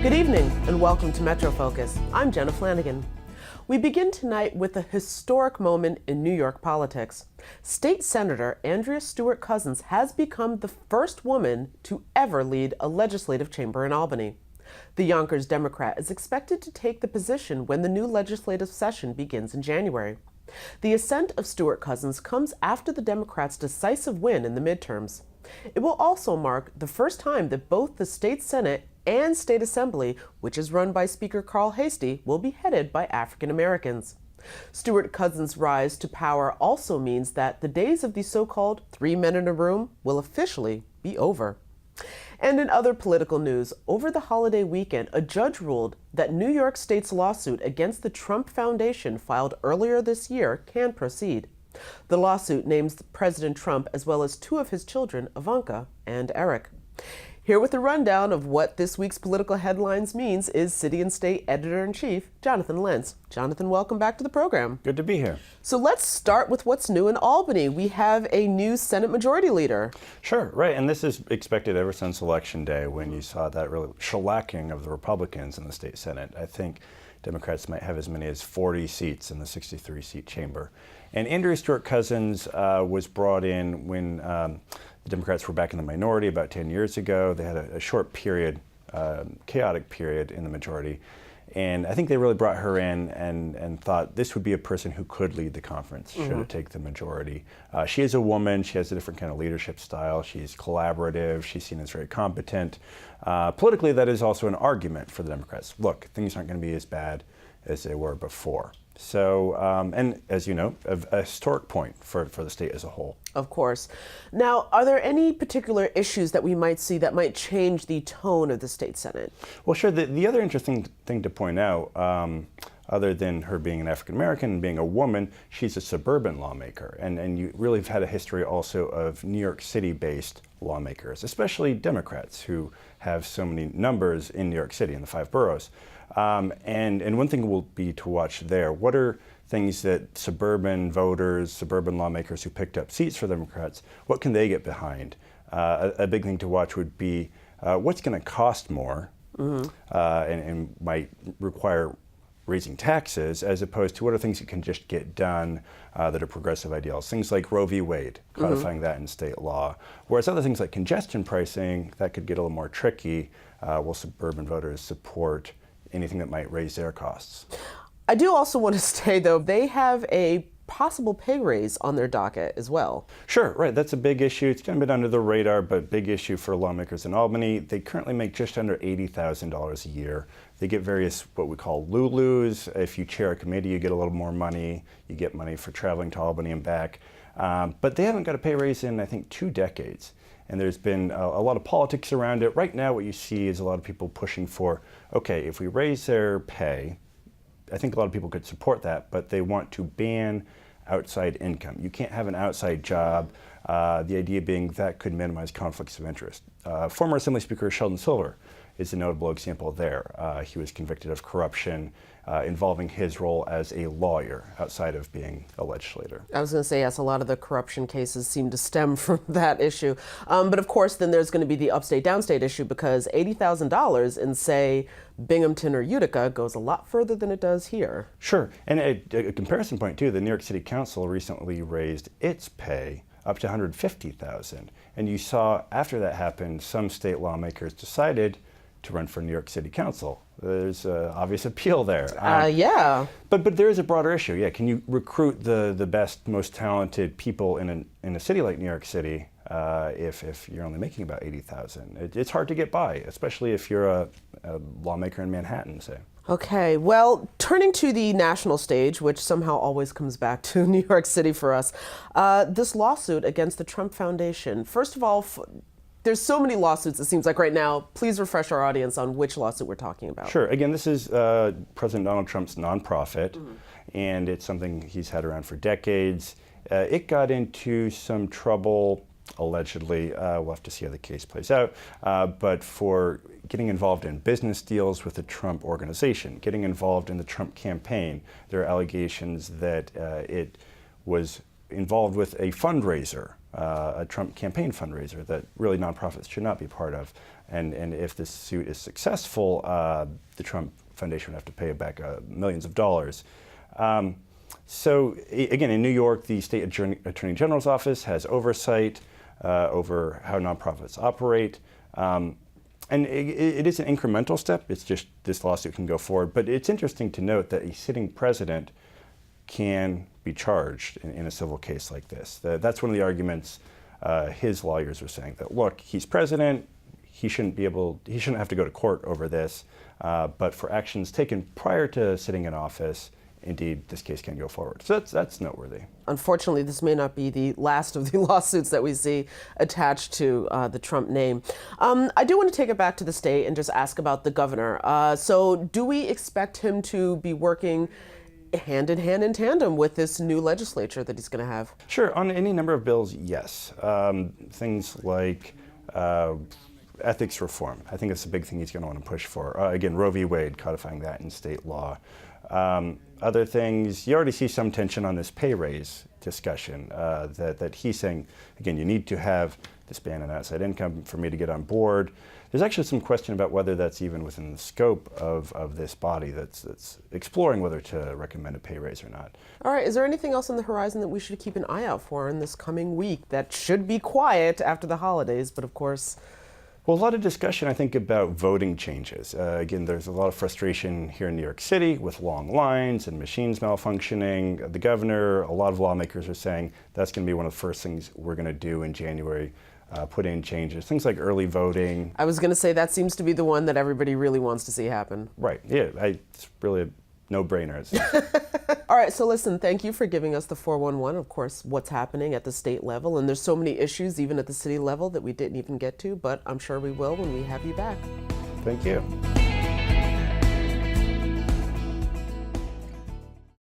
Good evening and welcome to Metro Focus. I'm Jenna Flanagan. We begin tonight with a historic moment in New York politics. State Senator Andrea Stewart-Cousins has become the first woman to ever lead a legislative chamber in Albany. The Yonkers Democrat is expected to take the position when the new legislative session begins in January. The ascent of Stewart-Cousins comes after the Democrats' decisive win in the midterms. It will also mark the first time that both the state Senate and state assembly, which is run by Speaker Carl Heastie, will be headed by African Americans. Stewart-Cousins' rise to power also means that the days of the so-called 3 men in a room will officially be over. And in other political news, over the holiday weekend, a judge ruled that New York State's lawsuit against the Trump Foundation filed earlier this year can proceed. The lawsuit names President Trump as well as 2 of his children, Ivanka and Eric. Here with a rundown of what this week's political headlines means is City and State Editor-in-Chief, Jonathan Lentz. Jonathan, welcome back to the program. Good to be here. So let's start with what's new in Albany. We have a new Senate Majority Leader. Sure, right, and this is expected ever since Election Day when you saw that really shellacking of the Republicans in the state Senate. I think Democrats might have as many as 40 seats in the 63-seat chamber. And Andrea Stewart-Cousins was brought in when the Democrats were back in the minority about 10 years ago. They had a short period, chaotic period in the majority. And I think they really brought her in and thought this would be a person who could lead the conference, should it take the majority. She is a woman. She has a different kind of leadership style. She's collaborative. She's seen as very competent. Politically, that is also an argument for the Democrats. Look, things aren't going to be as bad as they were before. So, and as you know, a historic point for the state as a whole. Of course. Now, are there any particular issues that we might see that might change the tone of the state Senate? Well, sure. The other interesting thing to point out, other than her being an African American and being a woman, she's a suburban lawmaker. And you really have had a history also of New York City-based lawmakers, especially Democrats who have so many numbers in New York City in the 5 boroughs. And one thing will be to watch there. What are things that suburban voters, suburban lawmakers who picked up seats for Democrats, what can they get behind? A big thing to watch would be what's going to cost more and might require raising taxes, as opposed to what are things that can just get done that are progressive ideals. Things like Roe v. Wade, codifying that in state law. Whereas other things like congestion pricing, that could get a little more tricky. Will suburban voters support anything that might raise their costs? I do also want to say, though, they have a possible pay raise on their docket as well. Sure, right. That's a big issue. It's kind of been under the radar, but big issue for lawmakers in Albany. They currently make just under $80,000 a year. They get various what we call Lulus. If you chair a committee, you get a little more money. You get money for traveling to Albany and back. But they haven't got a pay raise in, I think, 2 decades. And there's been a lot of politics around it. Right now, what you see is a lot of people pushing for, okay, if we raise their pay, I think a lot of people could support that, but they want to ban outside income. You can't have an outside job. The idea being that could minimize conflicts of interest. Former Assembly Speaker Sheldon Silver is a notable example there. He was convicted of corruption involving his role as a lawyer outside of being a legislator. I was going to say, yes, a lot of the corruption cases seem to stem from that issue. But of course, then there's going to be the upstate downstate issue, because $80,000 in, say, Binghamton or Utica goes a lot further than it does here. Sure. And a comparison point, too, the New York City Council recently raised its pay up to $150,000. And you saw after that happened, some state lawmakers decided to run for New York City Council. There's obvious appeal there. Yeah. But there is a broader issue. Yeah, can you recruit the best, most talented people in a city like New York City if you're only making about $80,000? It's hard to get by, especially if you're a lawmaker in Manhattan, say. Okay, well, turning to the national stage, which somehow always comes back to New York City for us, this lawsuit against the Trump Foundation. First of all, there's so many lawsuits, it seems like right now. Please refresh our audience on which lawsuit we're talking about. Sure. Again, this is President Donald Trump's nonprofit, and it's something he's had around for decades. It got into some trouble, allegedly. We'll have to see how the case plays out. But for getting involved in business deals with the Trump organization, getting involved in the Trump campaign, there are allegations that it was involved with a fundraiser, a Trump campaign fundraiser that really nonprofits should not be part of. And if this suit is successful, the Trump Foundation would have to pay back millions of dollars. So again, in New York, the state attorney general's office has oversight over how nonprofits operate. And it is an incremental step. It's just this lawsuit can go forward. But it's interesting to note that a sitting president can be charged in a civil case like this. That's one of the arguments his lawyers were saying, that look, he's president, he shouldn't have to go to court over this. But for actions taken prior to sitting in office, indeed, this case can go forward. So that's noteworthy. Unfortunately, this may not be the last of the lawsuits that we see attached to the Trump name. I do want to take it back to the state and just ask about the governor. So do we expect him to be working hand in hand in tandem with this new legislature that he's going to have? Sure. On any number of bills, yes. Things like ethics reform. I think that's a big thing he's going to want to push for. Again, Roe v. Wade, codifying that in state law. Other things, you already see some tension on this pay raise discussion, that he's saying, again, you need to have this ban on outside income for me to get on board. There's actually some question about whether that's even within the scope of this body that's exploring whether to recommend a pay raise or not. All right, is there anything else on the horizon that we should keep an eye out for in this coming week that should be quiet after the holidays, but of course... Well, a lot of discussion, I think, about voting changes. Again, there's a lot of frustration here in New York City with long lines and machines malfunctioning. The governor, a lot of lawmakers are saying that's going to be one of the first things we're going to do in January, put in changes. Things like early voting. I was going to say that seems to be the one that everybody really wants to see happen. Right. Yeah, it's really a no-brainer. All right, so listen, thank you for giving us the 411, of course, what's happening at the state level. And there's so many issues, even at the city level, that we didn't even get to, but I'm sure we will when we have you back. Thank you.